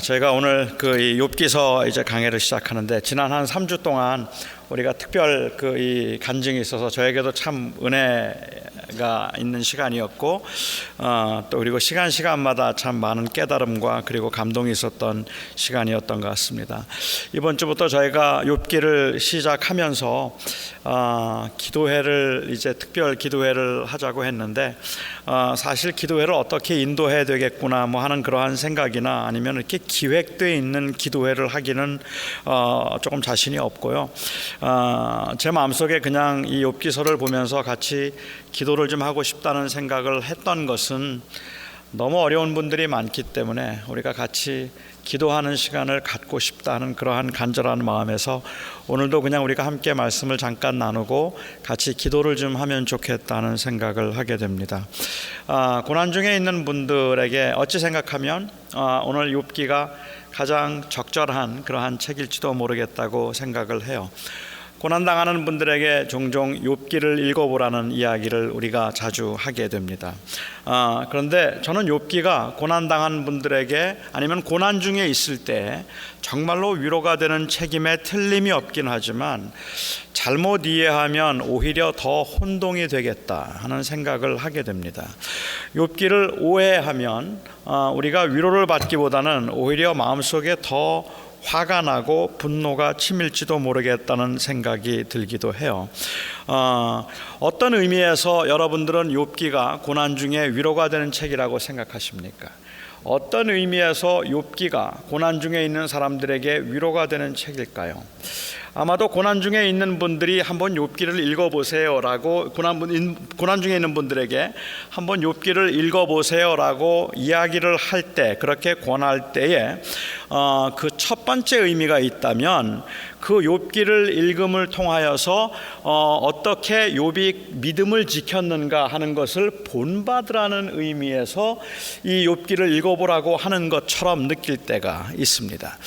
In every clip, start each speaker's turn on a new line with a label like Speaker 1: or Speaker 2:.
Speaker 1: 저희가 오늘 그 욥기서 이제 강해를 시작하는데, 지난 한 3주 동안 우리가 특별 이 간증이 있어서 저에게도 참 은혜가 있는 시간이었고, 또 그리고 시간마다 참 많은 깨달음과 그리고 감동이 있었던 시간이었던 것 같습니다. 이번 주부터 저희가 욥기를 시작하면서 기도회를 이제 특별 기도회를 하자고 했는데, 사실 기도회를 어떻게 인도해야 되겠구나 하는 그러한 생각이나 아니면 이렇게 기획되어 있는 기도회를 하기는 조금 자신이 없고요. 제 마음속에 그냥 이 욥기서를 보면서 같이 기도를 좀 하고 싶다는 생각을 했던 것은, 너무 어려운 분들이 많기 때문에 우리가 같이 기도하는 시간을 갖고 싶다는 그러한 간절한 마음에서 오늘도 그냥 우리가 함께 말씀을 잠깐 나누고 같이 기도를 좀 하면 좋겠다는 생각을 하게 됩니다. 고난 중에 있는 분들에게 어찌 생각하면 오늘 욥기가 가장 적절한 그러한 책일지도 모르겠다고 생각을 해요. 고난당하는 분들에게 종종 욥기를 읽어보라는 이야기를 우리가 자주 하게 됩니다. 그런데 저는 욥기가 고난당한 분들에게, 아니면 고난 중에 있을 때 정말로 위로가 되는 책임에 틀림이 없긴 하지만, 잘못 이해하면 오히려 더 혼동이 되겠다 하는 생각을 하게 됩니다. 욥기를 오해하면 우리가 위로를 받기보다는 오히려 마음속에 더 화가 나고 분노가 치밀지도 모르겠다는 생각이 들기도 해요. 어떤 의미에서 여러분들은 욥기가 고난 중에 위로가 되는 책이라고 생각하십니까? 어떤 의미에서 욥기가 고난 중에 있는 사람들에게 위로가 되는 책일까요? 아마도 고난 중에 있는 분들이 한번 욥기를 읽어보세요라고, 고난 중에 있는 분들에게 한번 욥기를 읽어보세요라고 이야기를 할 때, 그렇게 권할 때에 그 첫 번째 의미가 있다면, 그 욥기를 읽음을 통하여서 어떻게 욥이 믿음을 지켰는가 하는 것을 본받으라는 의미에서 이 욥기를 읽어보라고 하는 것처럼 느낄 때가 있습니다.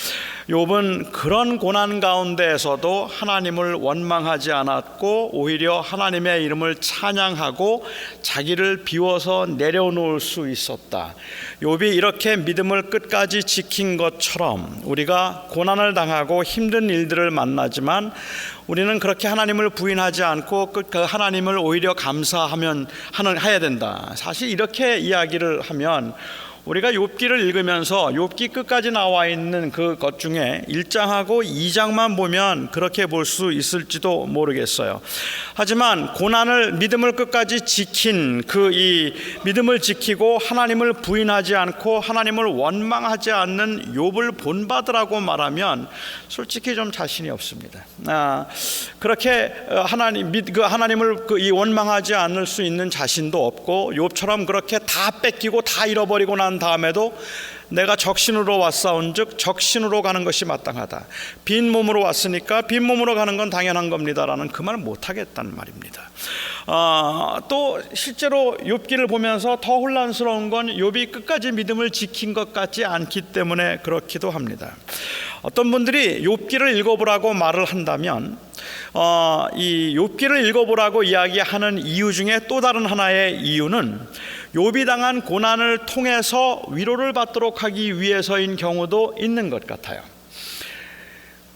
Speaker 1: 욥은 그런 고난 가운데에서도 하나님을 원망하지 않았고, 오히려 하나님의 이름을 찬양하고 자기를 비워서 내려놓을 수 있었다. 욥이 이렇게 믿음을 끝까지 지킨 것처럼 우리가 고난을 당하고 힘든 일들을 만나지만 우리는 그렇게 하나님을 부인하지 않고 그 하나님을 오히려 감사해야 된다. 사실 이렇게 이야기를 하면, 우리가 욥기를 읽으면서 욥기 끝까지 나와 있는 그것 중에 1장하고 2장만 보면 그렇게 볼 수 있을지도 모르겠어요. 하지만 믿음을 끝까지 지킨 이 믿음을 지키고 하나님을 부인하지 않고 하나님을 원망하지 않는 욥을 본받으라고 말하면 솔직히 좀 자신이 없습니다. 그렇게 하나님을 원망하지 않을 수 있는 자신도 없고, 욥처럼 그렇게 다 뺏기고 다 잃어버리고 난 다음에도 내가 적신으로 왔사온즉 적신으로 가는 것이 마땅하다. 빈 몸으로 왔으니까 빈 몸으로 가는 건 당연한 겁니다라는 그 말을 못하겠다는 말입니다. 또 실제로 욥기를 보면서 더 혼란스러운 건 욥이 끝까지 믿음을 지킨 것 같지 않기 때문에 그렇기도 합니다. 어떤 분들이 욥기를 읽어보라고 말을 한다면, 이 욥기를 읽어보라고 이야기하는 이유 중에 또 다른 하나의 이유는 욥이 당한 고난을 통해서 위로를 받도록 하기 위해서인 경우도 있는 것 같아요.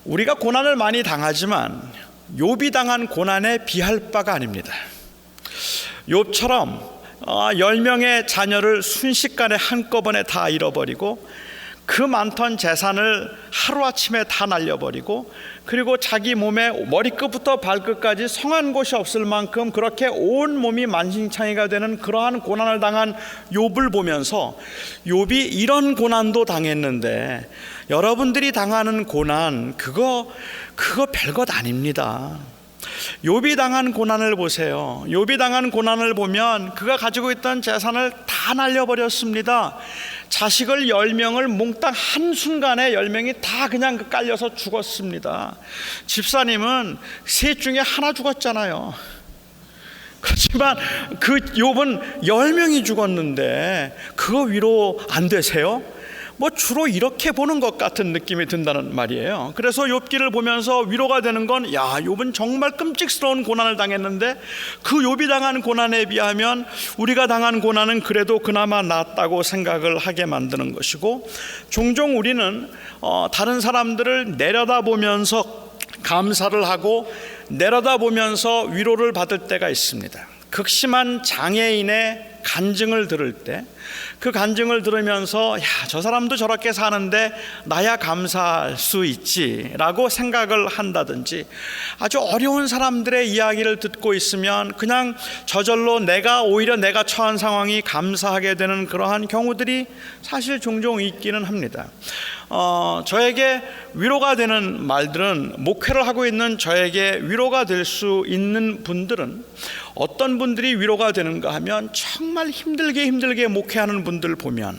Speaker 1: 우리가 고난을 많이 당하지만 욥이 당한 고난에 비할 바가 아닙니다. 욥처럼 10명의 자녀를 순식간에 한꺼번에 다 잃어버리고, 그 많던 재산을 하루아침에 다 날려버리고, 그리고 자기 몸에 머리끝부터 발끝까지 성한 곳이 없을 만큼 그렇게 온 몸이 만신창이가 되는 그러한 고난을 당한 욥을 보면서, 욥이 이런 고난도 당했는데 여러분들이 당하는 고난 그거 별것 아닙니다. 욥이 당한 고난을 보세요. 욥이 당한 고난을 보면 그가 가지고 있던 재산을 다 날려버렸습니다. 자식을 10명을 몽땅 한순간에 10명이 다 그냥 깔려서 죽었습니다. 집사님은 셋 중에 하나 죽었잖아요. 그렇지만 그 욥은 10명이 죽었는데 그거 위로 안 되세요? 뭐 주로 이렇게 보는 것 같은 느낌이 든다는 말이에요. 그래서 욥기를 보면서 위로가 되는 건, 야, 욥은 정말 끔찍스러운 고난을 당했는데 그 욥이 당한 고난에 비하면 우리가 당한 고난은 그래도 그나마 낫다고 생각을 하게 만드는 것이고, 종종 우리는 다른 사람들을 내려다보면서 감사를 하고 내려다보면서 위로를 받을 때가 있습니다. 극심한 장애인의 간증을 들을 때 그 간증을 들으면서, 야, 저 사람도 저렇게 사는데 나야 감사할 수 있지 라고 생각을 한다든지, 아주 어려운 사람들의 이야기를 듣고 있으면 그냥 저절로 오히려 내가 처한 상황이 감사하게 되는 그러한 경우들이 사실 종종 있기는 합니다. 저에게 위로가 되는 말들은, 목회를 하고 있는 저에게 위로가 될 수 있는 분들은 어떤 분들이 위로가 되는가 하면, 정말 힘들게 목회하는 분들 보면,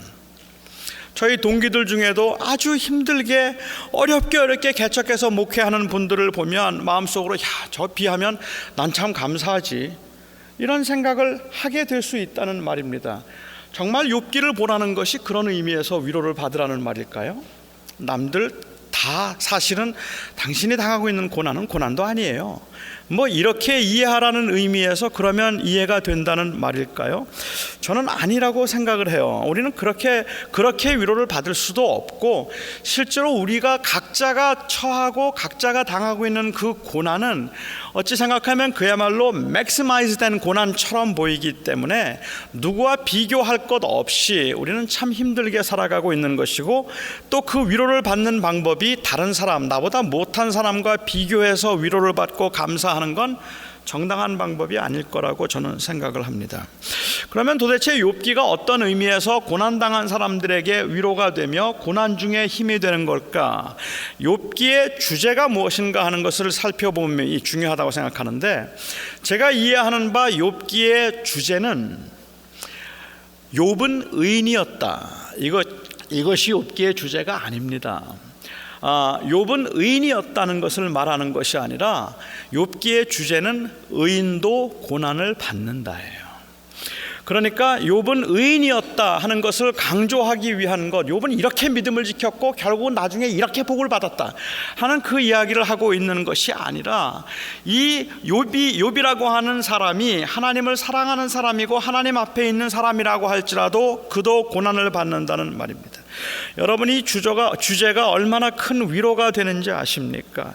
Speaker 1: 저희 동기들 중에도 아주 힘들게 어렵게 개척해서 목회하는 분들을 보면 마음속으로, 야, 저 비하면 난 참 감사하지, 이런 생각을 하게 될 수 있다는 말입니다. 정말 욥기를 보라는 것이 그런 의미에서 위로를 받으라는 말일까요? 남들 다 사실은 당신이 당하고 있는 고난은 고난도 아니에요, 뭐 이렇게 이해하라는 의미에서 그러면 이해가 된다는 말일까요? 저는 아니라고 생각을 해요. 우리는 그렇게 위로를 받을 수도 없고, 실제로 우리가 각자가 처하고 각자가 당하고 있는 그 고난은 어찌 생각하면 그야말로 맥시마이즈된 고난처럼 보이기 때문에 누구와 비교할 것 없이 우리는 참 힘들게 살아가고 있는 것이고, 또 그 위로를 받는 방법이 다른 사람, 나보다 못한 사람과 비교해서 위로를 받고 감사하는 건 정당한 방법이 아닐 거라고 저는 생각을 합니다. 그러면 도대체 욥기가 어떤 의미에서 고난당한 사람들에게 위로가 되며 고난 중에 힘이 되는 걸까? 욥기의 주제가 무엇인가 하는 것을 살펴보면 중요하다고 생각하는데, 제가 이해하는 바 욥기의 주제는 욥은 의인이었다, 이것이 욥기의 주제가 아닙니다. 욥은 의인이었다는 것을 말하는 것이 아니라 욥기의 주제는 의인도 고난을 받는다예요. 그러니까 욥은 의인이었다 하는 것을 강조하기 위한 것, 욥은 이렇게 믿음을 지켰고 결국은 나중에 이렇게 복을 받았다 하는 그 이야기를 하고 있는 것이 아니라, 이 욥이라고 하는 사람이 하나님을 사랑하는 사람이고 하나님 앞에 있는 사람이라고 할지라도 그도 고난을 받는다는 말입니다. 여러분, 이 주제가 얼마나 큰 위로가 되는지 아십니까?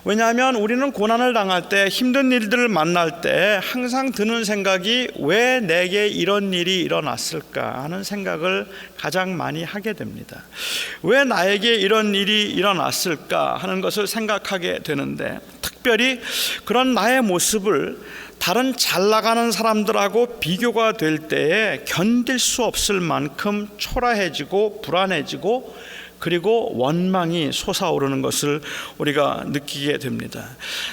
Speaker 1: 왜냐하면 우리는 고난을 당할 때, 힘든 일들을 만날 때 항상 드는 생각이, 왜 내게 이런 일이 일어났을까 하는 생각을 가장 많이 하게 됩니다. 왜 나에게 이런 일이 일어났을까 하는 것을 생각하게 되는데, 특별히 그런 나의 모습을 다른 잘 나가는 사람들하고 비교가 될 때에 견딜 수 없을 만큼 초라해지고 불안해지고, 그리고 원망이 솟아오르는 것을 우리가 느끼게 됩니다.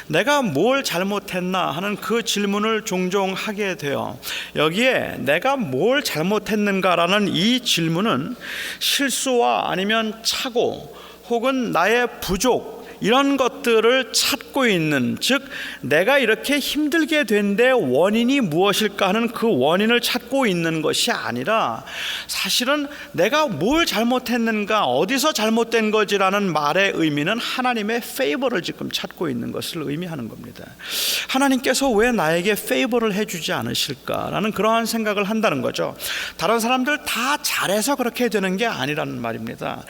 Speaker 1: 내가 뭘 잘못했나 하는 그 질문을 종종 하게 돼요. 여기에 내가 뭘 잘못했는가라는 이 질문은 실수와 아니면 착오 혹은 나의 부족, 이런 것들을 찾고 있는, 즉 내가 이렇게 힘들게 된 데 원인이 무엇일까 하는 그 원인을 찾고 있는 것이 아니라, 사실은 내가 뭘 잘못했는가, 어디서 잘못된 거지라는 말의 의미는 하나님의 페이버를 지금 찾고 있는 것을 의미하는 겁니다. 하나님께서 왜 나에게 페이버를 해주지 않으실까라는 그러한 생각을 한다는 거죠. 다른 사람들 다 잘해서 그렇게 되는 게 아니라는 말입니다.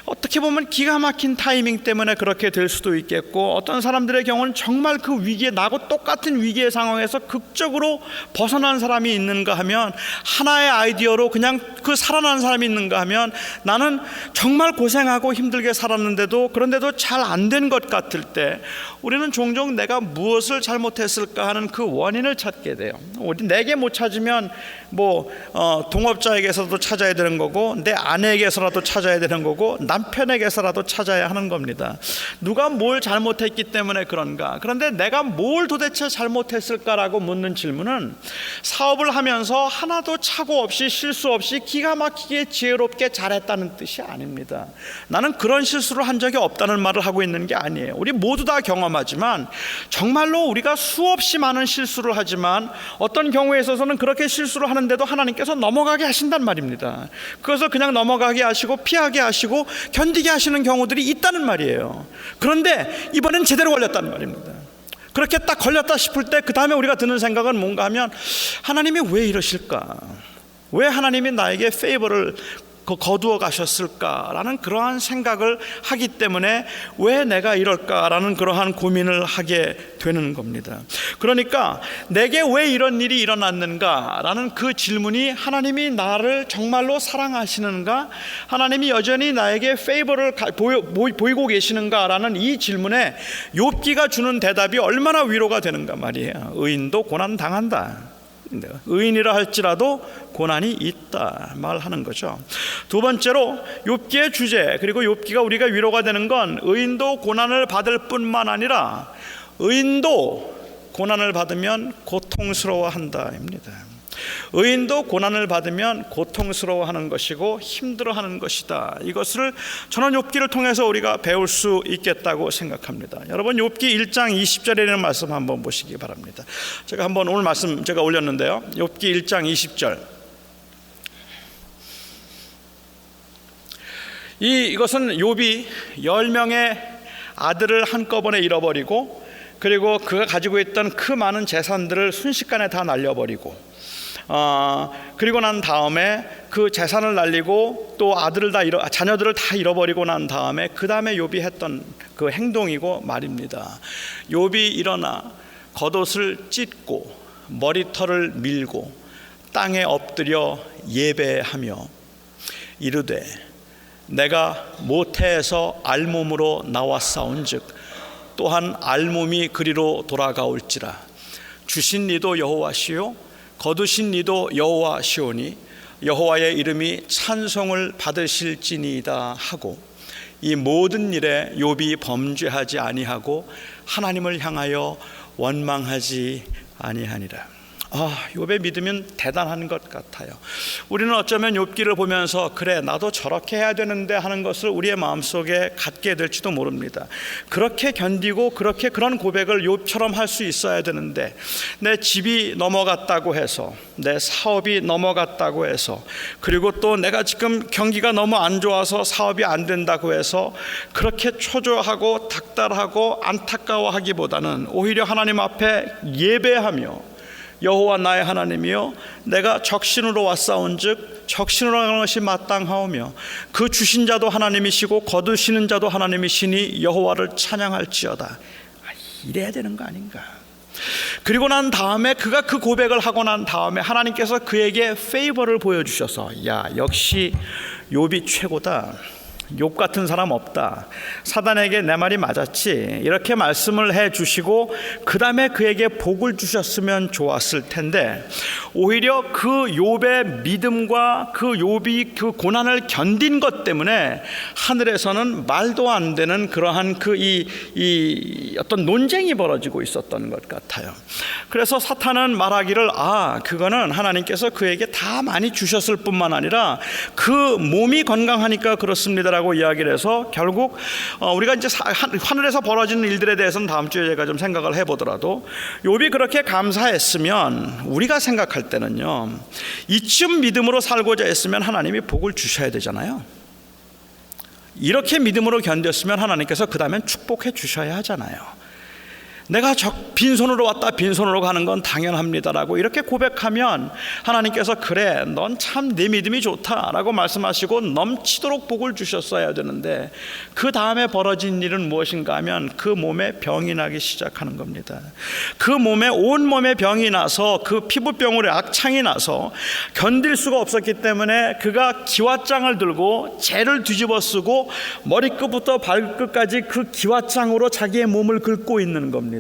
Speaker 1: 어떻게 보면 기가 막힌 타이밍 때문에 그렇게 될 수도 있겠고, 어떤 사람들의 경우는 정말 그 위기에, 나하고 똑같은 위기의 상황에서 극적으로 벗어난 사람이 있는가 하면, 하나의 아이디어로 그냥 그 살아난 사람이 있는가 하면, 나는 정말 고생하고 힘들게 살았는데도, 그런데도 잘 안 된 것 같을 때 우리는 종종 내가 무엇을 잘못했을까 하는 그 원인을 찾게 돼요. 내게 못 찾으면 동업자에게서도 찾아야 되는 거고, 내 아내에게서라도 찾아야 되는 거고, 남편에게서라도 찾아야 하는 겁니다. 누가 뭘 잘못했기 때문에 그런가? 그런데 내가 뭘 도대체 잘못했을까라고 묻는 질문은 사업을 하면서 하나도 착오 없이 실수 없이 기가 막히게 지혜롭게 잘했다는 뜻이 아닙니다. 나는 그런 실수를 한 적이 없다는 말을 하고 있는 게 아니에요. 우리 모두 다 경험하지만 정말로 우리가 수없이 많은 실수를 하지만 어떤 경우에 있어서는 그렇게 실수를 하는데도 하나님께서 넘어가게 하신단 말입니다. 그것을 그냥 넘어가게 하시고 피하게 하시고 견디게 하시는 경우들이 있다는 말이에요. 그런데 이번엔 제대로 걸렸단 말입니다. 그렇게 딱 걸렸다 싶을 때 그 다음에 우리가 드는 생각은 뭔가 하면 하나님이 왜 이러실까? 왜 하나님이 나에게 페이버를 거두어 가셨을까라는 그러한 생각을 하기 때문에 왜 내가 이럴까라는 그러한 고민을 하게 되는 겁니다. 그러니까 내게 왜 이런 일이 일어났는가라는 그 질문이 하나님이 나를 정말로 사랑하시는가, 하나님이 여전히 나에게 페이버를 보이고 계시는가라는 이 질문에 욥기가 주는 대답이 얼마나 위로가 되는가 말이에요. 의인도 고난 당한다. 의인이라 할지라도 고난이 있다 말하는 거죠. 두 번째로 욥기의 주제, 그리고 욥기가 우리가 위로가 되는 건 의인도 고난을 받을 뿐만 아니라 의인도 고난을 받으면 고통스러워한다입니다. 의인도 고난을 받으면 고통스러워하는 것이고 힘들어하는 것이다. 이것을 저는 욥기를 통해서 우리가 배울 수 있겠다고 생각합니다. 여러분, 욥기 1장 20절에 있는 말씀 한번 보시기 바랍니다. 제가 한번 오늘 말씀 제가 올렸는데요. 욥기 1장 20절. 이것은 욥이 10명의 아들을 한꺼번에 잃어버리고, 그리고 그가 가지고 있던 그 많은 재산들을 순식간에 다 날려버리고, 그리고 난 다음에 그 재산을 날리고 또 자녀들을 다 잃어버리고 난 다음에 그 다음에 욥이 했던 그 행동이고 말입니다. 욥이 일어나 겉옷을 찢고 머리털을 밀고 땅에 엎드려 예배하며 이르되 내가 모태에서 알몸으로 나왔사온즉 또한 알몸이 그리로 돌아가올지라. 주신 이도 여호와시요 거두신 이도 여호와시오니 여호와의 이름이 찬송을 받으실지니이다 하고, 이 모든 일에 욥이 범죄하지 아니하고 하나님을 향하여 원망하지 아니하니라. 욥의 믿음은 대단한 것 같아요. 우리는 어쩌면 욥기를 보면서 그래 나도 저렇게 해야 되는데 하는 것을 우리의 마음속에 갖게 될지도 모릅니다. 그렇게 견디고 그런 고백을 욥처럼 할 수 있어야 되는데, 내 집이 넘어갔다고 해서, 내 사업이 넘어갔다고 해서, 그리고 또 내가 지금 경기가 너무 안 좋아서 사업이 안 된다고 해서 그렇게 초조하고 닥달하고 안타까워하기보다는 오히려 하나님 앞에 예배하며 여호와 나의 하나님이여 내가 적신으로 왔사온즉 적신으로 하는 것이 마땅하오며 그 주신 자도 하나님이시고 거두시는 자도 하나님이시니 여호와를 찬양할지어다. 이래야 되는 거 아닌가? 그리고 난 다음에 그가 그 고백을 하고 난 다음에 하나님께서 그에게 페이버를 보여주셔서 야 역시 욥이 최고다, 욥 같은 사람 없다, 사단에게 내 말이 맞았지, 이렇게 말씀을 해주시고 그 다음에 그에게 복을 주셨으면 좋았을 텐데, 오히려 그 욥의 믿음과 그 욥이 그 고난을 견딘 것 때문에 하늘에서는 말도 안 되는 그러한 이 어떤 논쟁이 벌어지고 있었던 것 같아요. 그래서 사탄은 말하기를 그거는 하나님께서 그에게 다 많이 주셨을 뿐만 아니라 그 몸이 건강하니까 그렇습니다 라고 이야기를 해서, 결국 우리가 이제 하늘에서 벌어지는 일들에 대해서는 다음 주에 제가 좀 생각을 해보더라도 욥이 그렇게 감사했으면 우리가 생각할 때는요, 이쯤 믿음으로 살고자 했으면 하나님이 복을 주셔야 되잖아요. 이렇게 믿음으로 견뎠으면 하나님께서 그 다음엔 축복해 주셔야 하잖아요. 내가 빈손으로 왔다 빈손으로 가는 건 당연합니다라고 이렇게 고백하면 하나님께서 그래 넌 참 내 믿음이 좋다라고 말씀하시고 넘치도록 복을 주셨어야 되는데, 그 다음에 벌어진 일은 무엇인가 하면 그 몸에 병이 나기 시작하는 겁니다. 그 몸에 온몸에 병이 나서 그 피부병으로 악창이 나서 견딜 수가 없었기 때문에 그가 기왓장을 들고 재를 뒤집어 쓰고 머리끝부터 발끝까지 그 기왓장으로 자기의 몸을 긁고 있는 겁니다.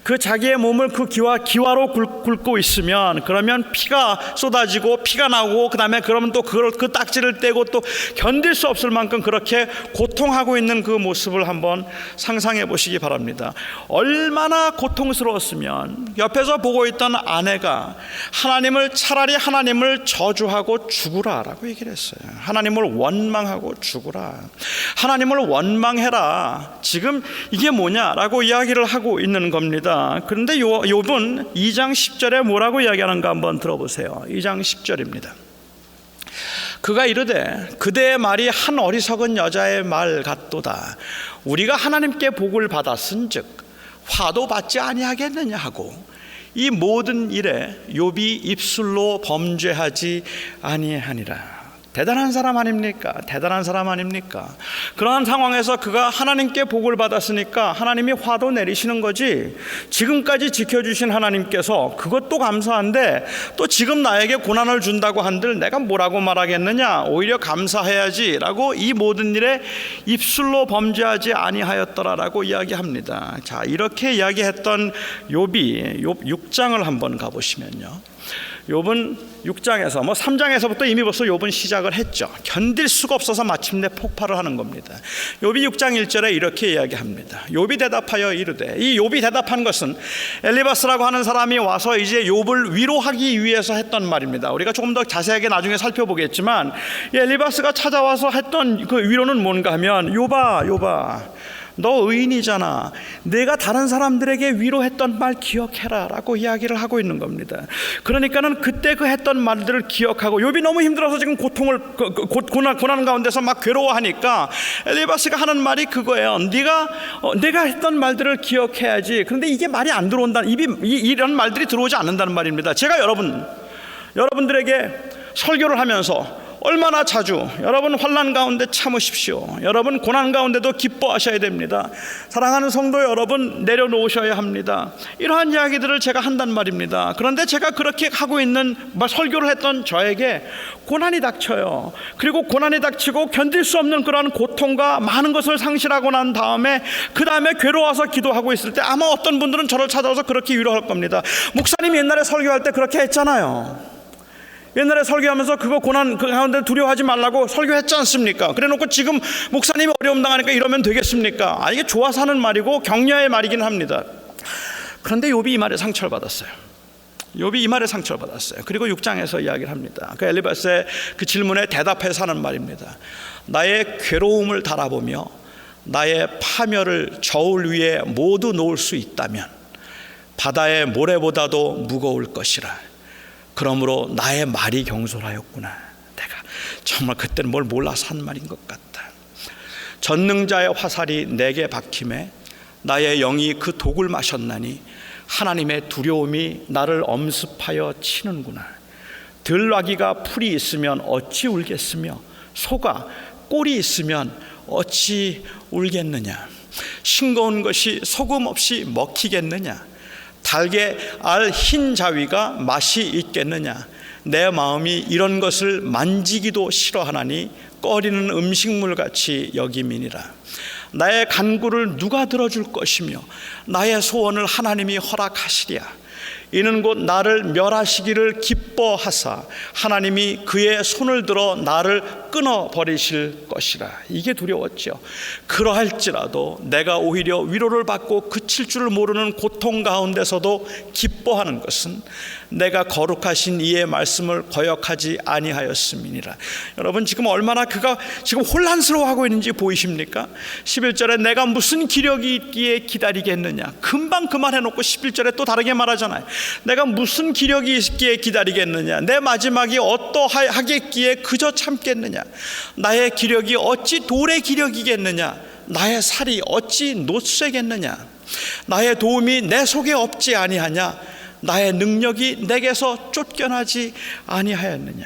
Speaker 1: 그 자기의 몸을 그 기와로 굵고 있으면 그러면 피가 쏟아지고 피가 나고 그다음에 그러면 또 그 딱지를 떼고 또 견딜 수 없을 만큼 그렇게 고통하고 있는 그 모습을 한번 상상해 보시기 바랍니다. 얼마나 고통스러웠으면 옆에서 보고 있던 아내가 차라리 하나님을 저주하고 죽으라라고 얘기를 했어요. 하나님을 원망하고 죽으라. 하나님을 원망해라. 지금 이게 뭐냐라고 이야기를 하고 있는 겁니다. 그런데 욥은 2장 10절에 뭐라고 이야기하는가 한번 들어보세요. 2장 10절입니다. 그가 이르되 그대의 말이 한 어리석은 여자의 말 같도다. 우리가 하나님께 복을 받았은즉 화도 받지 아니하겠느냐 하고 이 모든 일에 욥이 입술로 범죄하지 아니하니라. 대단한 사람 아닙니까? 대단한 사람 아닙니까? 그러한 상황에서 그가 하나님께 복을 받았으니까 하나님이 화도 내리시는 거지, 지금까지 지켜주신 하나님께서 그것도 감사한데 또 지금 나에게 고난을 준다고 한들 내가 뭐라고 말하겠느냐, 오히려 감사해야지 라고 이 모든 일에 입술로 범죄하지 아니하였더라라고 이야기합니다. 자, 이렇게 이야기했던 욥이 욥 6장을 한번 가보시면요, 욥은 6장에서 3장에서부터 이미 벌써 욥은 시작을 했죠. 견딜 수가 없어서 마침내 폭발을 하는 겁니다. 욥이 6장 1절에 이렇게 이야기합니다. 욥이 대답하여 이르되, 이 욥이 대답한 것은 엘리바스라고 하는 사람이 와서 이제 욥을 위로하기 위해서 했던 말입니다. 우리가 조금 더 자세하게 나중에 살펴보겠지만 이 엘리바스가 찾아와서 했던 그 위로는 뭔가 하면, 욥아 너 의인이잖아. 내가 다른 사람들에게 위로했던 말 기억해라 라고 이야기를 하고 있는 겁니다. 그러니까는 그때 그 했던 말들을 기억하고, 욥이 너무 힘들어서 지금 고난 가운데서 막 괴로워하니까 엘리바스가 하는 말이 그거예요. 내가 했던 말들을 기억해야지. 그런데 이게 말이 안 들어온다, 이런 말들이 들어오지 않는다는 말입니다. 제가 여러분들에게 설교를 하면서 얼마나 자주, 여러분 환난 가운데 참으십시오. 여러분 고난 가운데도 기뻐하셔야 됩니다. 사랑하는 성도 여러분, 내려놓으셔야 합니다. 이러한 이야기들을 제가 한단 말입니다. 그런데 제가 그렇게 하고 있는 설교를 했던 저에게 고난이 닥쳐요. 그리고 고난이 닥치고 견딜 수 없는 그러한 고통과 많은 것을 상실하고 난 다음에 그 다음에 괴로워서 기도하고 있을 때 아마 어떤 분들은 저를 찾아와서 그렇게 위로할 겁니다. 목사님이 옛날에 설교할 때 그렇게 했잖아요. 옛날에 설교하면서 그거 고난 그 가운데 두려워하지 말라고 설교했지 않습니까? 그래놓고 지금 목사님이 어려움 당하니까 이러면 되겠습니까? 이게 좋아서 하는 말이고 격려의 말이긴 합니다. 그런데 욥이 이 말에 상처를 받았어요. 그리고 6장에서 이야기를 합니다. 그 엘리바스의 그 질문에 대답해서 하는 말입니다. 나의 괴로움을 달아보며 나의 파멸을 저울 위에 모두 놓을 수 있다면 바다의 모래보다도 무거울 것이라. 그러므로 나의 말이 경솔하였구나. 내가 정말 그때는 뭘 몰라서 한 말인 것 같다. 전능자의 화살이 내게 박힘에 나의 영이 그 독을 마셨나니 하나님의 두려움이 나를 엄습하여 치는구나. 들나귀가 풀이 있으면 어찌 울겠으며 소가 꼴이 있으면 어찌 울겠느냐. 싱거운 것이 소금 없이 먹히겠느냐. 달게 알 흰 자위가 맛이 있겠느냐. 내 마음이 이런 것을 만지기도 싫어하나니 꺼리는 음식물같이 여김이니라. 나의 간구를 누가 들어줄 것이며 나의 소원을 하나님이 허락하시랴. 이는 곧 나를 멸하시기를 기뻐하사 하나님이 그의 손을 들어 나를 끊어버리실 것이라. 이게 두려웠죠. 그러할지라도 내가 오히려 위로를 받고 그칠 줄을 모르는 고통 가운데서도 기뻐하는 것은 내가 거룩하신 이의 말씀을 거역하지 아니하였음이니라. 여러분, 지금 얼마나 그가 지금 혼란스러워하고 있는지 보이십니까? 11절에 내가 무슨 기력이 있기에 기다리겠느냐. 금방 그만해놓고 11절에 또 다르게 말하잖아요. 내가 무슨 기력이 있기에 기다리겠느냐. 내 마지막이 어떠하겠기에 그저 참겠느냐. 나의 기력이 어찌 돌의 기력이겠느냐. 나의 살이 어찌 놋쇠겠느냐. 나의 도움이 내 속에 없지 아니하냐. 나의 능력이 내게서 쫓겨나지 아니하였느냐.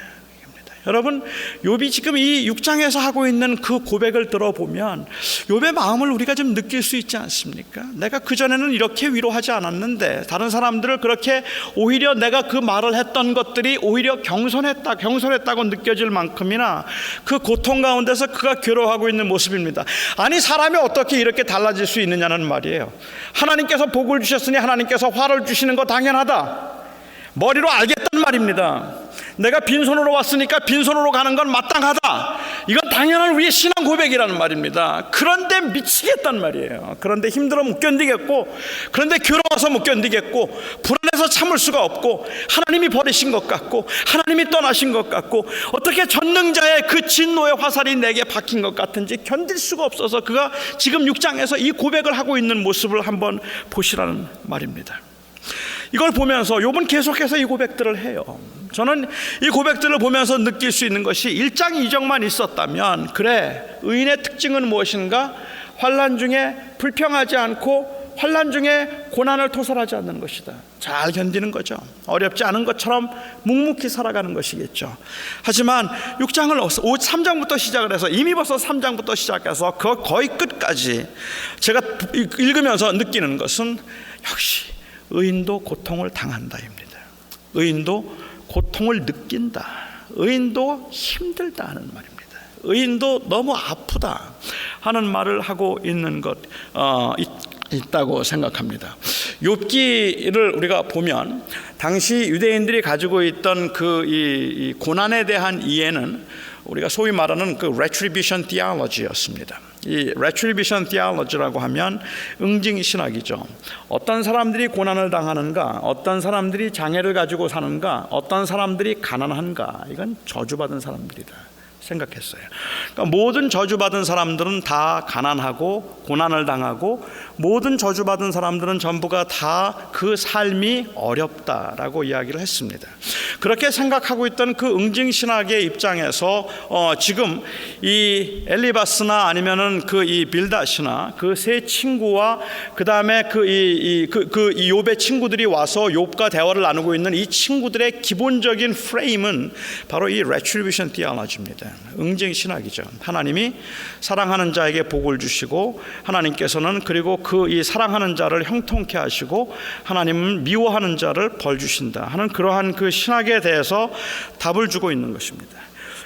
Speaker 1: 여러분, 욥이 지금 이 6장에서 하고 있는 그 고백을 들어보면 욥의 마음을 우리가 좀 느낄 수 있지 않습니까? 내가 그전에는 이렇게 위로하지 않았는데, 다른 사람들을 그렇게 오히려 내가 그 말을 했던 것들이 오히려 경솔했다고 느껴질 만큼이나 그 고통 가운데서 그가 괴로워하고 있는 모습입니다. 아니, 사람이 어떻게 이렇게 달라질 수 있느냐는 말이에요. 하나님께서 복을 주셨으니 하나님께서 화를 주시는 거 당연하다, 머리로 알겠단 말입니다. 내가 빈손으로 왔으니까 빈손으로 가는 건 마땅하다, 이건 당연한 우리의 신앙 고백이라는 말입니다. 그런데 미치겠단 말이에요. 그런데 힘들어 못 견디겠고, 그런데 괴로워서 못 견디겠고, 불안해서 참을 수가 없고, 하나님이 버리신 것 같고, 하나님이 떠나신 것 같고, 어떻게 전능자의 그 진노의 화살이 내게 박힌 것 같은지 견딜 수가 없어서 그가 지금 6장에서 이 고백을 하고 있는 모습을 한번 보시라는 말입니다. 이걸 보면서 욥은 계속해서 이 고백들을 해요. 저는 이 고백들을 보면서 느낄 수 있는 것이 1장 2절만 있었다면, 그래, 의인의 특징은 무엇인가? 환난 중에 불평하지 않고 환난 중에 고난을 토설하지 않는 것이다. 잘 견디는 거죠. 어렵지 않은 것처럼 묵묵히 살아가는 것이겠죠. 하지만 6장을 3장부터 시작을 해서, 이미 벌써 3장부터 시작해서 그 거의 끝까지 제가 읽으면서 느끼는 것은 역시 의인도 고통을 당한다입니다. 의인도 고통을 느낀다. 의인도 힘들다 하는 말입니다. 의인도 너무 아프다 하는 말을 하고 있는 것 있다고 생각합니다. 욥기를 우리가 보면 당시 유대인들이 가지고 있던 이 고난에 대한 이해는 우리가 소위 말하는 그 retribution theology였습니다. 이 retribution theology라고 하면 응징신학이죠. 어떤 사람들이 고난을 당하는가, 어떤 사람들이 장애를 가지고 사는가, 어떤 사람들이 가난한가, 이건 저주받은 사람들이다 생각했어요. 그러니까 모든 저주받은 사람들은 다 가난하고 고난을 당하고, 모든 저주받은 사람들은 전부가 다 그 삶이 어렵다라고 이야기를 했습니다. 그렇게 생각하고 있던 그 응징신학의 입장에서 지금 이 엘리바스나 아니면은 이 빌닷이나 그 세 친구와 그 다음에 이 욥의 친구들이 와서 욥과 대화를 나누고 있는 이 친구들의 기본적인 프레임은 바로 이 retribution theology입니다. 응징신학이죠. 하나님이 사랑하는 자에게 복을 주시고, 하나님께서는 그리고 이 사랑하는 자를 형통케 하시고, 하나님은 미워하는 자를 벌 주신다 하는 그러한 그 신학에 대해서 답을 주고 있는 것입니다.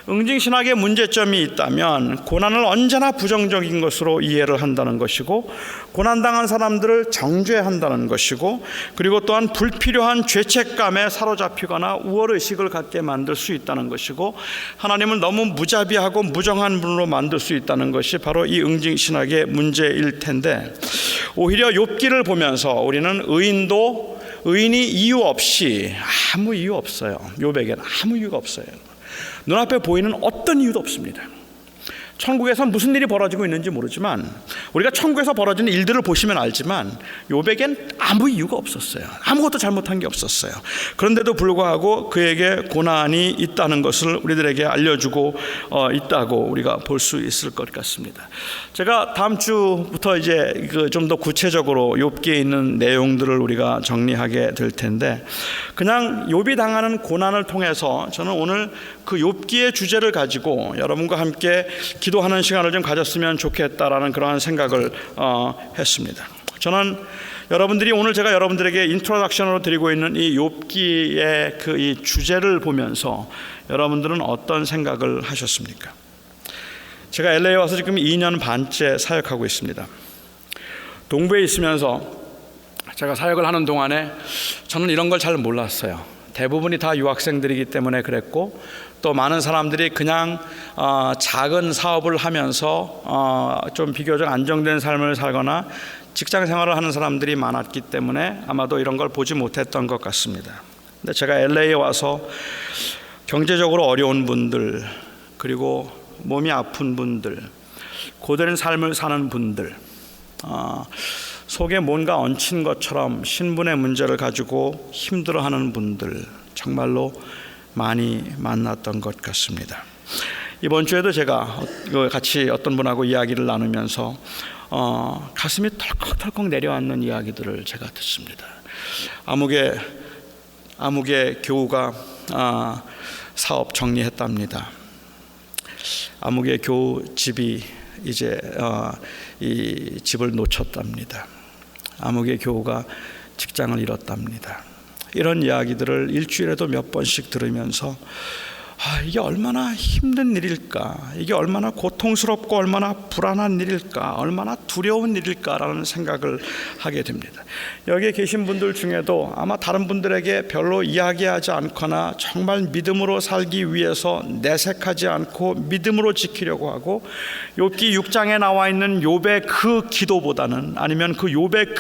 Speaker 1: 응징신학의 문제점이 있다면 고난을 언제나 부정적인 것으로 이해를 한다는 것이고, 고난당한 사람들을 정죄한다는 것이고, 그리고 또한 불필요한 죄책감에 사로잡히거나 우월의식을 갖게 만들 수 있다는 것이고, 하나님을 너무 무자비하고 무정한 분으로 만들 수 있다는 것이 바로 이 응징신학의 문제일 텐데, 오히려 욥기를 보면서 우리는 의인이 이유 없이, 아무 이유 없어요. 욥에게는 아무 이유가 없어요. 눈앞에 보이는 어떤 이유도 없습니다. 천국에서 무슨 일이 벌어지고 있는지 모르지만, 우리가 천국에서 벌어지는 일들을 보시면 알지만 욥에겐 아무 이유가 없었어요. 아무것도 잘못한 게 없었어요. 그런데도 불구하고 그에게 고난이 있다는 것을 우리들에게 알려주고 있다고 우리가 볼 수 있을 것 같습니다. 제가 다음 주부터 이제 좀 더 구체적으로 욥기에 있는 내용들을 우리가 정리하게 될 텐데, 그냥 욥이 당하는 고난을 통해서 저는 오늘 그 욥기의 주제를 가지고 여러분과 함께 기도하는 시간을 좀 가졌으면 좋겠다라는 그러한 생각을 했습니다. 저는 여러분들이 오늘 제가 여러분들에게 인트로덕션으로 드리고 있는 이 욥기의 이 주제를 보면서 여러분들은 어떤 생각을 하셨습니까? 제가 LA에 와서 지금 2년 반째 사역하고 있습니다. 동부에 있으면서 제가 사역을 하는 동안에 저는 이런 걸 잘 몰랐어요. 대부분이 다 유학생들이기 때문에 그랬고, 또 많은 사람들이 그냥 작은 사업을 하면서 좀 비교적 안정된 삶을 살거나 직장 생활을 하는 사람들이 많았기 때문에 아마도 이런 걸 보지 못했던 것 같습니다. 근데 제가 LA에 와서 경제적으로 어려운 분들, 그리고 몸이 아픈 분들, 고된 삶을 사는 분들, 속에 뭔가 얹힌 것처럼 신분의 문제를 가지고 힘들어하는 분들 정말로 많이 만났던 것 같습니다. 이번 주에도 제가 같이 어떤 분하고 이야기를 나누면서 가슴이 털컥털컥 내려앉는 이야기들을 제가 듣습니다. 아무개 교우가 사업 정리했답니다. 아무개 교우 집이 이제 이 집을 놓쳤답니다. 아무개 교우가 직장을 잃었답니다. 이런 이야기들을 일주일에도 몇 번씩 들으면서 이게 얼마나 힘든 일일까, 이게 얼마나 고통스럽고 얼마나 불안한 일일까, 얼마나 두려운 일일까라는 생각을 하게 됩니다. 여기에 계신 분들 중에도 아마 다른 분들에게 별로 이야기하지 않거나 정말 믿음으로 살기 위해서 내색하지 않고 믿음으로 지키려고 하고, 욥기 6장에 나와 있는 욥의 그 기도보다는, 아니면 그 욥의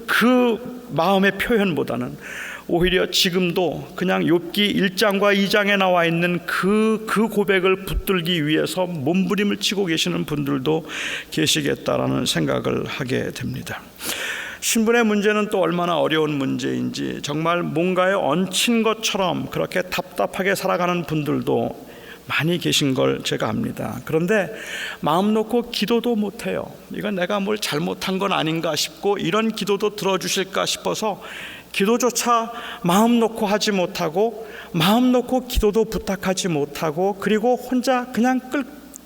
Speaker 1: 그 마음의 표현보다는 오히려 지금도 그냥 욥기 1장과 2장에 나와 있는 그 고백을 붙들기 위해서 몸부림을 치고 계시는 분들도 계시겠다라는 생각을 하게 됩니다. 신분의 문제는 또 얼마나 어려운 문제인지, 정말 뭔가에 얹힌 것처럼 그렇게 답답하게 살아가는 분들도 많이 계신 걸 제가 압니다. 그런데 마음 놓고 기도도 못해요. 이건 내가 뭘 잘못한 건 아닌가 싶고, 이런 기도도 들어주실까 싶어서 기도조차 마음 놓고 하지 못하고, 마음 놓고 기도도 부탁하지 못하고, 그리고 혼자 그냥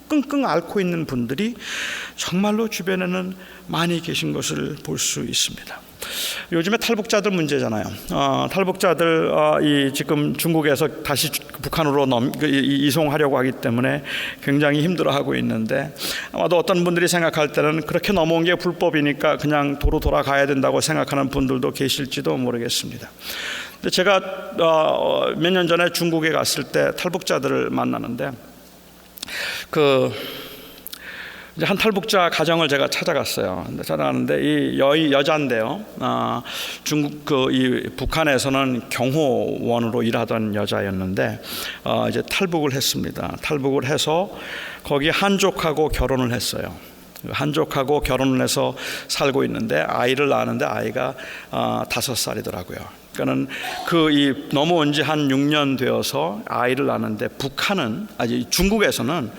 Speaker 1: 끙끙 앓고 있는 분들이 정말로 주변에는 많이 계신 것을 볼 수 있습니다. 요즘에 탈북자들 문제잖아요. 탈북자들 이 지금 중국에서 다시 북한으로 이송하려고 하기 때문에 굉장히 힘들어하고 있는데, 아마도 어떤 분들이 생각할 때는 그렇게 넘어온 게 불법이니까 그냥 도로 돌아가야 된다고 생각하는 분들도 계실지도 모르겠습니다. 근데 제가 몇 년 전에 중국에 갔을 때 탈북자들을 만나는데, 이제 한 탈북자 가정을 제가 찾아갔어요. 찾아가는데 이 여자인데요. 중국 이 북한에서는 경호원으로 일하던 여자였는데 이제 탈북을 했습니다. 탈북을 해서 거기 한족하고 결혼을 했어요. 한족하고 결혼을 해서 살고 있는데 아이를 낳았는데 아이가 5살이더라고요. 그러니까는 이 넘어온 지 한 6년 되어서 아이를 낳았는데, 중국에서는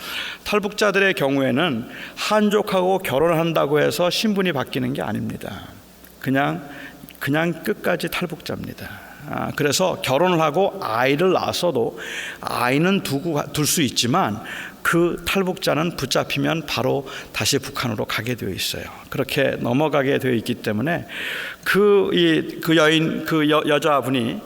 Speaker 1: 탈북자들의 경우에는 한족하고 결혼을 한다고 해서 신분이 바뀌는 게 아닙니다. 그냥 끝까지 탈북자입니다. 그래서 결혼을 하고 아이를 낳았어도 아이는 둘 수 있지만 그 탈북자는 붙잡히면 바로 다시 북한으로 가게 되어 있어요. 그렇게 넘어가게 되어 있기 때문에 여자분이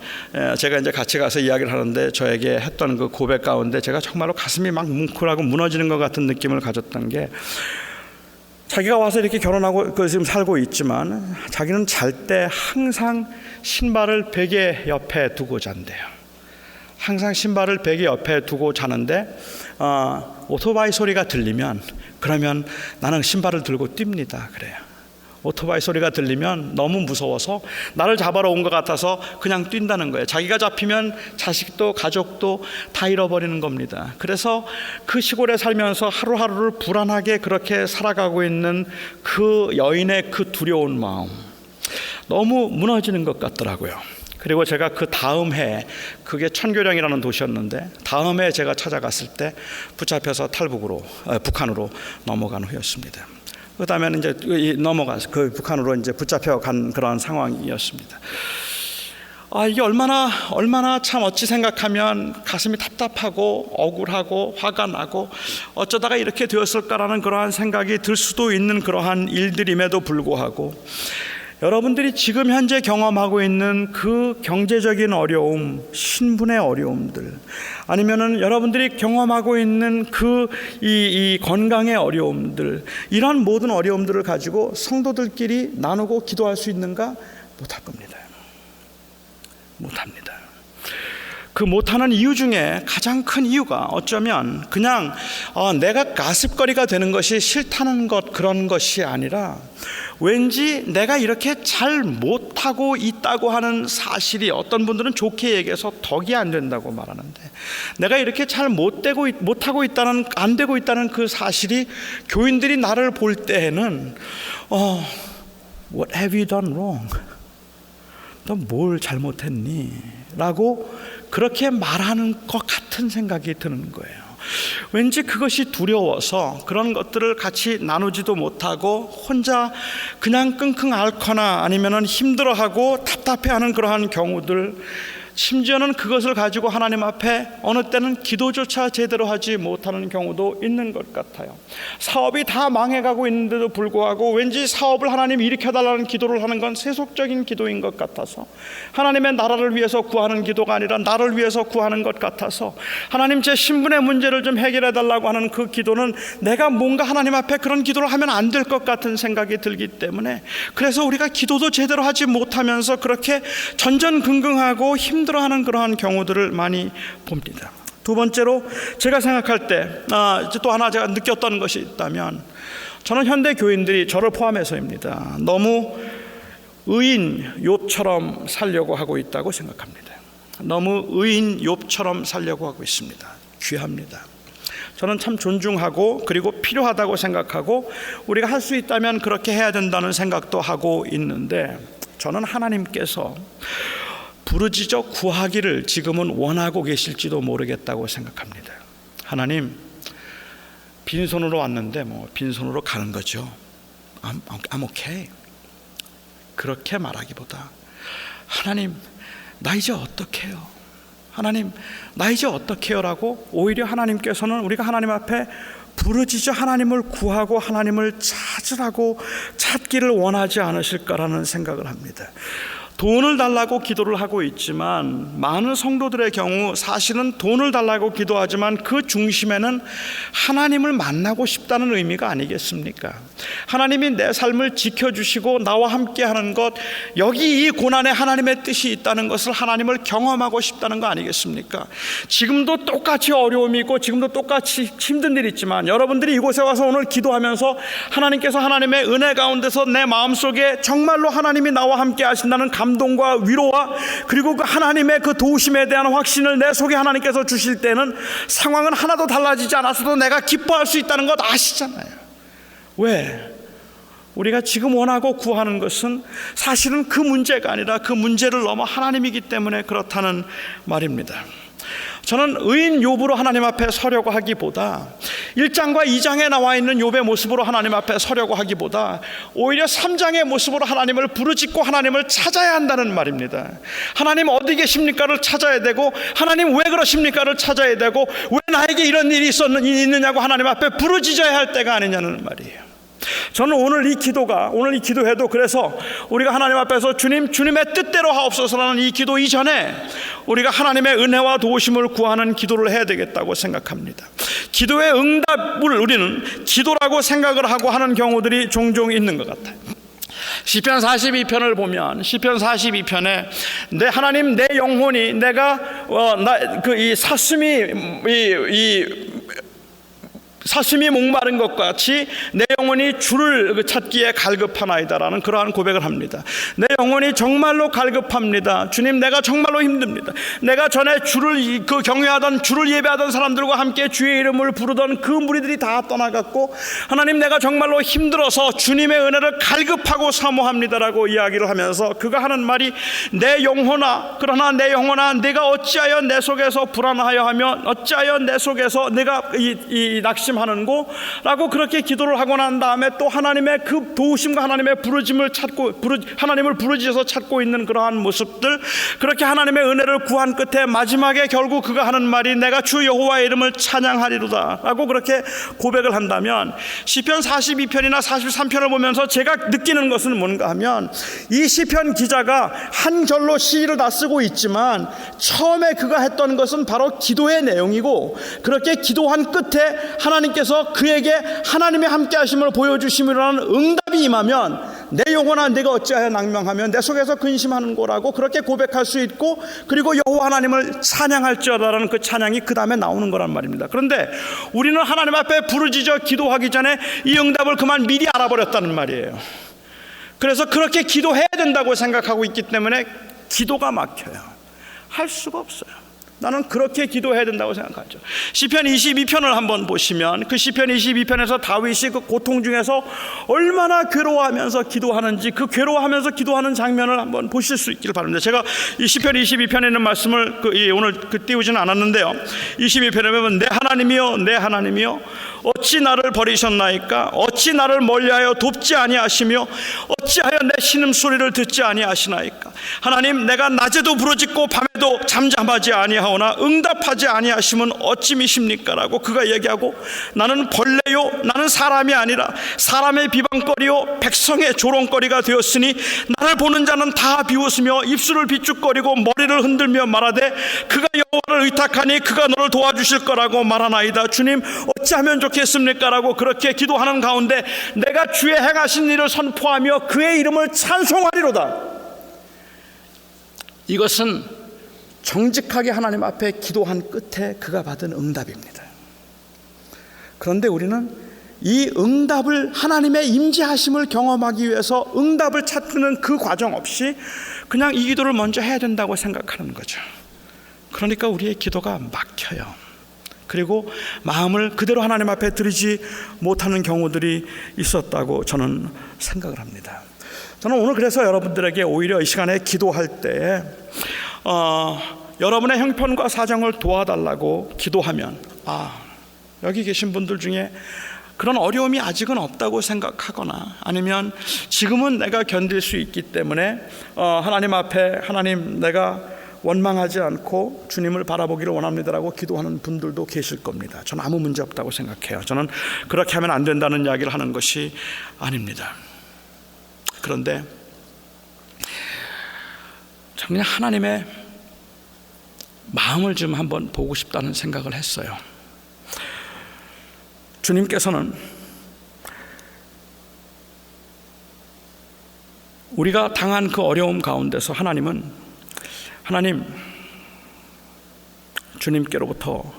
Speaker 1: 제가 이제 같이 가서 이야기를 하는데 저에게 했던 그 고백 가운데 제가 정말로 가슴이 막 뭉클하고 무너지는 것 같은 느낌을 가졌던 게, 자기가 와서 이렇게 결혼하고 지금 살고 있지만 자기는 잘 때 항상 신발을 베개 옆에 두고 잔대요. 항상 신발을 베개 옆에 두고 자는데 오토바이 소리가 들리면, 그러면 나는 신발을 들고 뜁니다. 그래요. 오토바이 소리가 들리면 너무 무서워서 나를 잡아러 온 것 같아서 그냥 뛴다는 거예요. 자기가 잡히면 자식도 가족도 다 잃어버리는 겁니다. 그래서 그 시골에 살면서 하루하루를 불안하게 그렇게 살아가고 있는 그 여인의 그 두려운 마음, 너무 무너지는 것 같더라고요. 그리고 제가 그 다음 해, 그게 천교령이라는 도시였는데 다음 해 제가 찾아갔을 때 붙잡혀서 북한으로 넘어간 후였습니다. 그 다음에는 이제 넘어가서 북한으로 이제 붙잡혀간 그런 상황이었습니다. 이게 얼마나 참 어찌 생각하면 가슴이 답답하고 억울하고 화가 나고 어쩌다가 이렇게 되었을까라는 그러한 생각이 들 수도 있는 그러한 일들임에도 불구하고, 여러분들이 지금 현재 경험하고 있는 그 경제적인 어려움, 신분의 어려움들, 아니면은 여러분들이 경험하고 있는 이 건강의 어려움들, 이런 모든 어려움들을 가지고 성도들끼리 나누고 기도할 수 있는가? 못할 겁니다. 못합니다. 그 못하는 이유 중에 가장 큰 이유가 어쩌면 그냥 내가 가십거리가 되는 것이 싫다는 그런 것이 아니라, 왠지 내가 이렇게 잘 못하고 있다고 하는 사실이, 어떤 분들은 좋게 얘기해서 덕이 안 된다고 말하는데, 내가 이렇게 잘 못하고 있다는, 안 되고 있다는 그 사실이 교인들이 나를 볼 때에는 What have you done wrong? 너 뭘 잘못했니? 라고 그렇게 말하는 것 같은 생각이 드는 거예요. 왠지 그것이 두려워서 그런 것들을 같이 나누지도 못하고 혼자 그냥 끙끙 앓거나 아니면은 힘들어하고 답답해하는 그러한 경우들, 심지어는 그것을 가지고 하나님 앞에 어느 때는 기도조차 제대로 하지 못하는 경우도 있는 것 같아요. 사업이 다 망해가고 있는데도 불구하고 왠지 사업을 하나님 일으켜달라는 기도를 하는 건 세속적인 기도인 것 같아서, 하나님의 나라를 위해서 구하는 기도가 아니라 나를 위해서 구하는 것 같아서, 하나님 제 신분의 문제를 좀 해결해달라고 하는 그 기도는 내가 뭔가 하나님 앞에 그런 기도를 하면 안 될 것 같은 생각이 들기 때문에, 그래서 우리가 기도도 제대로 하지 못하면서 그렇게 전전긍긍하고 힘들어하는 그러한 경우들을 많이 봅니다. 두 번째로 제가 생각할 때 또 하나 제가 느꼈던 것이 있다면, 저는 현대 교인들이 저를 포함해서입니다, 너무 의인 욥처럼 살려고 하고 있다고 생각합니다. 너무 의인 욥처럼 살려고 하고 있습니다. 귀합니다. 저는 참 존중하고 그리고 필요하다고 생각하고 우리가 할 수 있다면 그렇게 해야 된다는 생각도 하고 있는데, 저는 하나님께서 부르짖어 구하기를 지금은 원하고 계실지도 모르겠다고 생각합니다. 하나님, 빈손으로 왔는데 뭐 빈손으로 가는 거죠. I'm okay. 그렇게 말하기보다, 하나님 나 이제 어떡해요? 하나님 나 이제 어떡해요? 라고 오히려 하나님께서는 우리가 하나님 앞에 부르짖어 하나님을 구하고 하나님을 찾으라고 찾기를 원하지 않으실까라는 생각을 합니다. 돈을 달라고 기도를 하고 있지만, 많은 성도들의 경우 사실은 돈을 달라고 기도하지만 그 중심에는 하나님을 만나고 싶다는 의미가 아니겠습니까? 하나님이 내 삶을 지켜주시고 나와 함께하는 것, 여기 이 고난에 하나님의 뜻이 있다는 것을 하나님을 경험하고 싶다는 거 아니겠습니까? 지금도 똑같이 어려움이 있고 지금도 똑같이 힘든 일이 있지만, 여러분들이 이곳에 와서 오늘 기도하면서 하나님께서 하나님의 은혜 가운데서 내 마음속에 정말로 하나님이 나와 함께 하신다는 감동과 위로와 그리고 그 하나님의 그 도우심에 대한 확신을 내 속에 하나님께서 주실 때는 상황은 하나도 달라지지 않았어도 내가 기뻐할 수 있다는 것 아시잖아요. 왜? 우리가 지금 원하고 구하는 것은 사실은 그 문제가 아니라 그 문제를 넘어 하나님이기 때문에 그렇다는 말입니다. 저는 의인 욥으로 하나님 앞에 서려고 하기보다, 1장과 2장에 나와 있는 욥의 모습으로 하나님 앞에 서려고 하기보다 오히려 3장의 모습으로 하나님을 부르짖고 하나님을 찾아야 한다는 말입니다. 하나님 어디 계십니까를 찾아야 되고, 하나님 왜 그러십니까를 찾아야 되고, 왜 나에게 이런 일이 있느냐고 하나님 앞에 부르짖어야 할 때가 아니냐는 말이에요. 저는 오늘 이 기도회도 그래서 우리가 하나님 앞에서 주님의 뜻대로 하옵소서라는 이 기도 이전에 우리가 하나님의 은혜와 도우심을 구하는 기도를 해야 되겠다고 생각합니다. 기도의 응답을 우리는 기도라고 생각을 하고 하는 경우들이 종종 있는 것 같아요. 시편 42편을 보면, 시편 42편에 내 하나님 내 영혼이 내가 이 사슴이 목마른 것 같이 내 영혼이 주를 찾기에 갈급하나이다라는 그러한 고백을 합니다. 내 영혼이 정말로 갈급합니다. 주님, 내가 정말로 힘듭니다. 내가 전에 주를 경외하던 주를 예배하던 사람들과 함께 주의 이름을 부르던 그 무리들이 다 떠나갔고, 하나님 내가 정말로 힘들어서 주님의 은혜를 갈급하고 사모합니다라고 이야기를 하면서 그가 하는 말이, 내 영혼아, 그러나 내 영혼아, 내가 어찌하여 내 속에서 불안하여 하며 어찌하여 내 속에서 내가 낙심하는고 라고 그렇게 기도를 하고 난 다음에 또 하나님의 그 도우심과 하나님의 부르짐을 찾고 하나님을 부르짖어서 찾고 있는 그러한 모습들, 그렇게 하나님의 은혜를 구한 끝에 마지막에 결국 그가 하는 말이 내가 주 여호와의 이름을 찬양하리로다 라고 그렇게 고백을 한다면, 시편 42편이나 43편을 보면서 제가 느끼는 것은 뭔가 하면, 이 시편 기자가 한 절로 시를 다 쓰고 있지만 처음에 그가 했던 것은 바로 기도의 내용이고, 그렇게 기도한 끝에 하나님께서 그에게 하나님의 함께 하심을 보여주심이라는 응답이 임하면, 내 영혼아 내가 어찌하여 낭망하며 내 속에서 근심하는 거라고 그렇게 고백할 수 있고, 그리고 여호와 하나님을 찬양할지어다라는 그 찬양이 그 다음에 나오는 거란 말입니다. 그런데 우리는 하나님 앞에 부르짖어 기도하기 전에 이 응답을 그만 미리 알아버렸다는 말이에요. 그래서 그렇게 기도해야 된다고 생각하고 있기 때문에 기도가 막혀요. 할 수가 없어요. 나는 그렇게 기도해야 된다고 생각하죠. 시편 22편을 한번 보시면, 그 시편 22편에서 다윗이 그 고통 중에서 얼마나 괴로워하면서 기도하는지, 그 괴로워하면서 기도하는 장면을 한번 보실 수 있기를 바랍니다. 제가 이 시편 22편에 있는 말씀을 오늘 띄우지는 않았는데요, 22편에 보면 내 하나님이여 내 하나님이여 어찌 나를 버리셨나이까? 어찌 나를 멀리하여 돕지 아니하시며 어찌하여 내 신음소리를 듣지 아니하시나이까? 하나님, 내가 낮에도 부르짖고 밤에도 그래도 잠잠하지 아니하오나 응답하지 아니하시면 어찌 미십니까? 라고 그가 얘기하고, 나는 벌레요 나는 사람이 아니라 사람의 비방거리요 백성의 조롱거리가 되었으니 나를 보는 자는 다 비웃으며 입술을 비축거리고 머리를 흔들며 말하되 그가 여호와를 의탁하니 그가 너를 도와주실 거라고 말하나이다. 주님 어찌하면 좋겠습니까? 라고 그렇게 기도하는 가운데 내가 주의 행하신 일을 선포하며 그의 이름을 찬송하리로다. 이것은 정직하게 하나님 앞에 기도한 끝에 그가 받은 응답입니다. 그런데 우리는 이 응답을, 하나님의 임재하심을 경험하기 위해서 응답을 찾는 그 과정 없이 그냥 이 기도를 먼저 해야 된다고 생각하는 거죠. 그러니까 우리의 기도가 막혀요. 그리고 마음을 그대로 하나님 앞에 드리지 못하는 경우들이 있었다고 저는 생각을 합니다. 저는 오늘 그래서 여러분들에게 오히려 이 시간에 기도할 때에 여러분의 형편과 사정을 도와달라고 기도하면, 여기 계신 분들 중에 그런 어려움이 아직은 없다고 생각하거나 아니면 지금은 내가 견딜 수 있기 때문에 하나님 앞에, 하나님 내가 원망하지 않고 주님을 바라보기를 원합니다라고 기도하는 분들도 계실 겁니다. 저는 아무 문제 없다고 생각해요. 저는 그렇게 하면 안 된다는 이야기를 하는 것이 아닙니다. 그런데 그냥 하나님의 마음을 좀 한번 보고 싶다는 생각을 했어요. 주님께서는 우리가 당한 그 어려움 가운데서 하나님 주님께로부터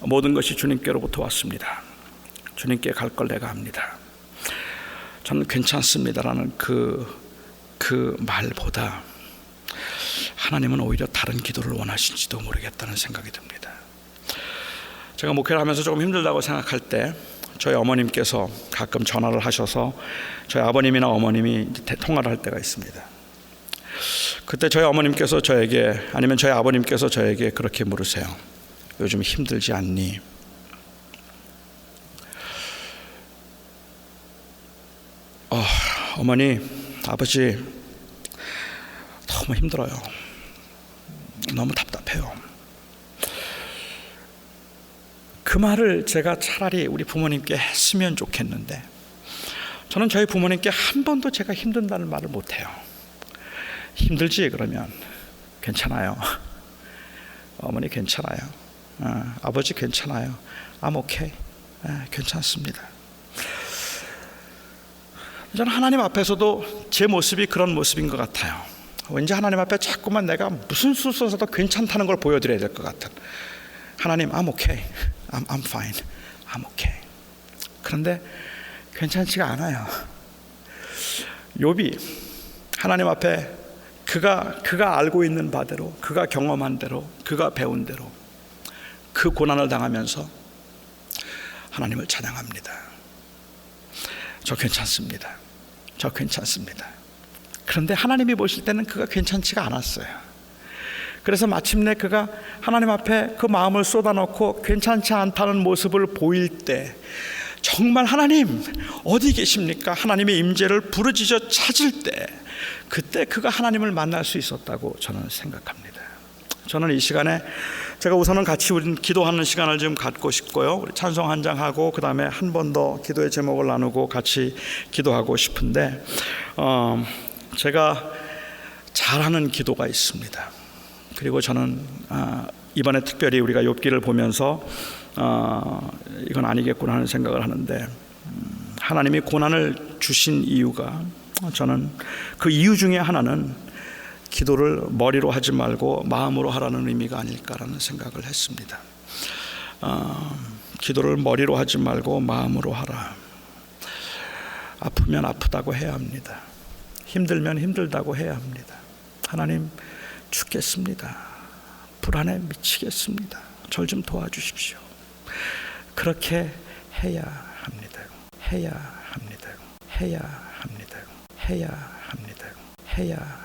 Speaker 1: 모든 것이 주님께로부터 왔습니다. 주님께 갈 걸 내가 합니다. 저는 괜찮습니다라는 그 말보다 하나님은 오히려 다른 기도를 원하신지도 모르겠다는 생각이 듭니다. 제가 목회를 하면서 조금 힘들다고 생각할 때 저희 어머님께서 가끔 전화를 하셔서 저희 아버님이나 어머님이 통화를 할 때가 있습니다. 그때 저희 어머님께서 저에게, 아니면 저희 아버님께서 저에게 그렇게 물으세요. 요즘 힘들지 않니? 어머니, 아버지 너무 힘들어요. 너무 답답해요. 그 말을 제가 차라리 우리 부모님께 했으면 좋겠는데 저는 저희 부모님께 한 번도 제가 힘든다는 말을 못해요. 힘들지? 그러면 괜찮아요. 어머니 괜찮아요. 아버지 괜찮아요. I'm okay. 괜찮습니다. 저는 하나님 앞에서도 제 모습이 그런 모습인 것 같아요. 왠지 하나님 앞에 자꾸만 내가 무슨 수 써서도 괜찮다는 걸 보여드려야 될 것 같은. 하나님 I'm okay. I'm fine. I'm okay. 그런데 괜찮지가 않아요. 욥이 하나님 앞에 그가 알고 있는 바대로, 그가 경험한 대로, 그가 배운 대로 그 고난을 당하면서 하나님을 찬양합니다. 저 괜찮습니다. 저 괜찮습니다. 그런데 하나님이 보실 때는 그가 괜찮지가 않았어요. 그래서 마침내 그가 하나님 앞에 그 마음을 쏟아놓고 괜찮지 않다는 모습을 보일 때 정말 하나님 어디 계십니까? 하나님의 임재를 부르짖어 찾을 때 그때 그가 하나님을 만날 수 있었다고 저는 생각합니다. 저는 이 시간에 제가 우선은 같이 우리 기도하는 시간을 좀 갖고 싶고요. 우리 찬송 한 장 하고 그 다음에 한 번 더 기도의 제목을 나누고 같이 기도하고 싶은데 제가 잘하는 기도가 있습니다. 그리고 저는 이번에 특별히 우리가 욥기를 보면서 이건 아니겠구나 하는 생각을 하는데 하나님이 고난을 주신 이유가 저는 그 이유 중에 하나는 기도를 머리로 하지 말고 마음으로 하라는 의미가 아닐까라는 생각을 했습니다. 기도를 머리로 하지 말고 마음으로 하라. 아프면 아프다고 해야 합니다. 힘들면 힘들다고 해야 합니다. 하나님 죽겠습니다. 불안에 미치겠습니다. 절 좀 도와주십시오. 그렇게 해야 합니다. 해야 합니다. 해야 합니다. 해야 합니다. 해야